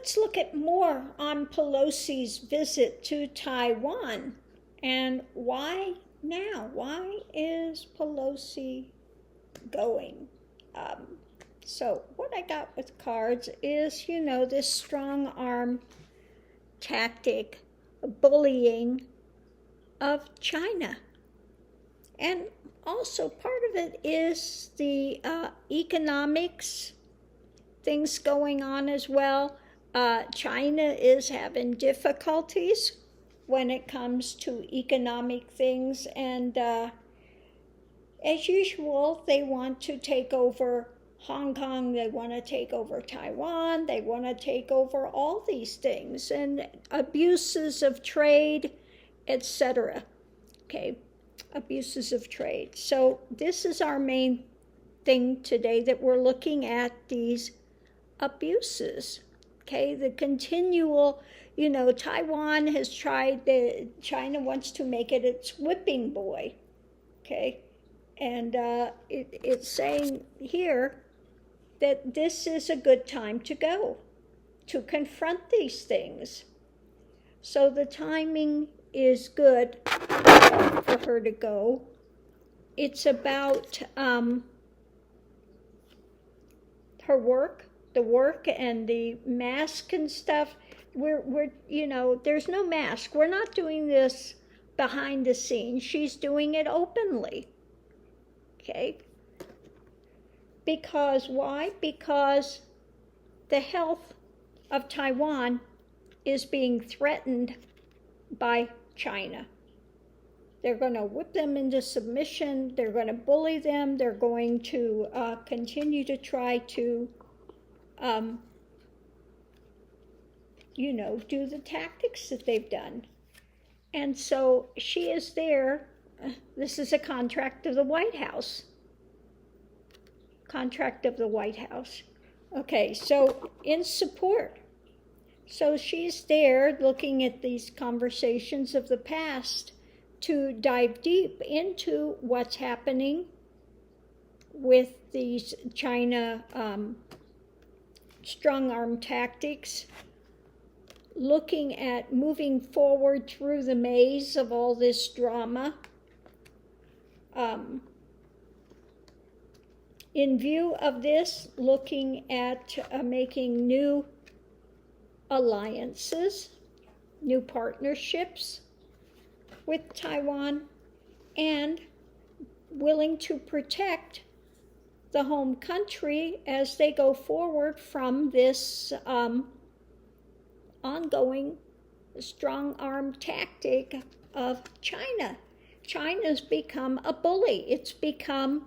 let's look at more on Pelosi's visit to Taiwan. And why now? Why is Pelosi going? So what I got with cards is, this strong arm tactic, bullying of China. And also part of it is the economics, things going on as well. China is having difficulties when it comes to economic things, and as usual, they want to take over Hong Kong, they want to take over Taiwan, they want to take over all these things, and abuses of trade, etc. Okay, abuses of trade. So this is our main thing today, that we're looking at these abuses. Okay, the continual, Taiwan has tried, China wants to make it its whipping boy. Okay, and it's saying here that this is a good time to go, to confront these things. So the timing is good for her to go. It's about her work, the work and the mask and stuff. We're there's no mask. We're not doing this behind the scenes. She's doing it openly. Okay? Because why? Because the health of Taiwan is being threatened by China. They're going to whip them into submission. They're going to bully them. They're going to continue to try to, do the tactics that they've done. And so she is there. This is a contract of the White House. Contract of the White House. Okay, so in support. So she's there looking at these conversations of the past to dive deep into what's happening with these China strong-arm tactics, looking at moving forward through the maze of all this drama. In view of this, looking at making new alliances, new partnerships with Taiwan, and willing to protect the home country as they go forward from this ongoing strong-arm tactic of China. China's become a bully. It's become,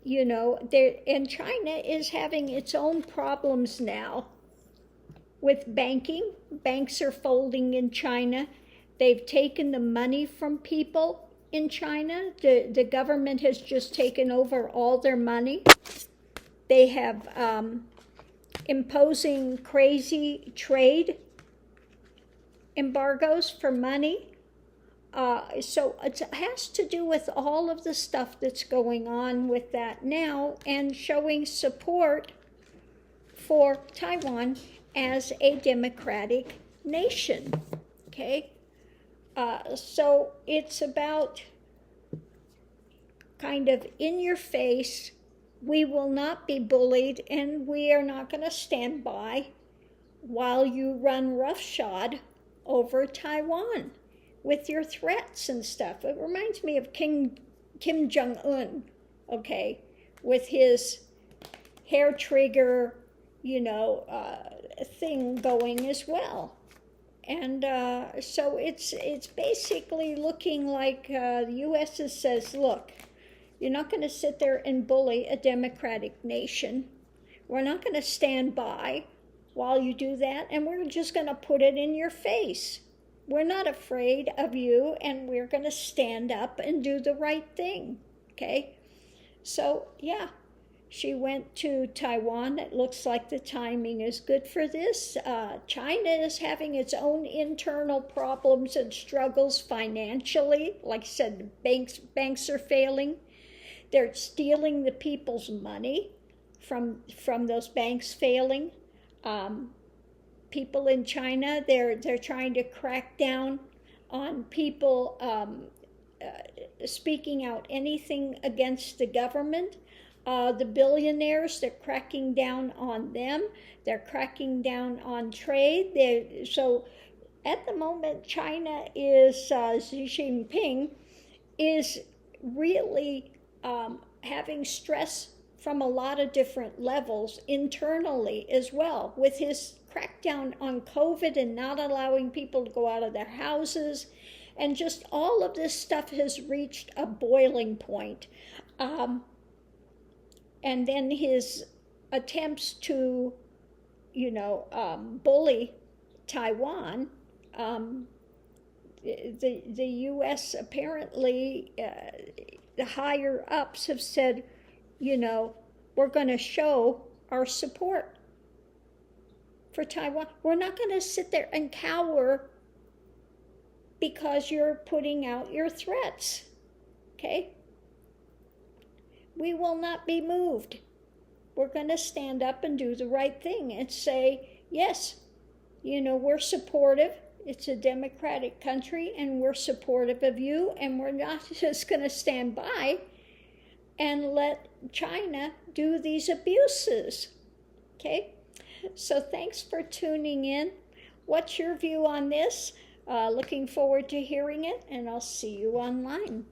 and China is having its own problems now with banking. Banks are folding in China. They've taken the money from people in China. The government has just taken over all their money. They have imposing crazy trade embargoes for money. So it has to do with all of the stuff that's going on with that now, and showing support for Taiwan as a democratic nation. Okay? So it's about kind of in your face. We will not be bullied, and we are not going to stand by while you run roughshod over Taiwan with your threats and stuff. It reminds me of Kim Jong-un, okay, with his hair trigger, thing going as well. And so it's basically looking like the U.S. says, look, you're not going to sit there and bully a democratic nation. We're not going to stand by while you do that, and we're just going to put it in your face. We're not afraid of you, and we're going to stand up and do the right thing, okay? So, yeah, she went to Taiwan. It looks like the timing is good for this. China is having its own internal problems and struggles financially. Like I said, banks are failing. They're stealing the people's money from those banks failing. people in China. They're trying to crack down on people speaking out anything against the government. The billionaires, they're cracking down on them. They're cracking down on trade. So at the moment, China is, Xi Jinping is really having stress from a lot of different levels internally as well, with his crackdown on COVID and not allowing people to go out of their houses. And just all of this stuff has reached a boiling point. And then his attempts to, bully Taiwan. The U.S. apparently, the higher ups have said, we're going to show our support for Taiwan. We're not going to sit there and cower because you're putting out your threats, okay? We will not be moved. We're going to stand up and do the right thing and say, yes, we're supportive. It's a democratic country, and we're supportive of you, and we're not just going to stand by and let China do these abuses, okay? So thanks for tuning in. What's your view on this? Looking forward to hearing it, and I'll see you online.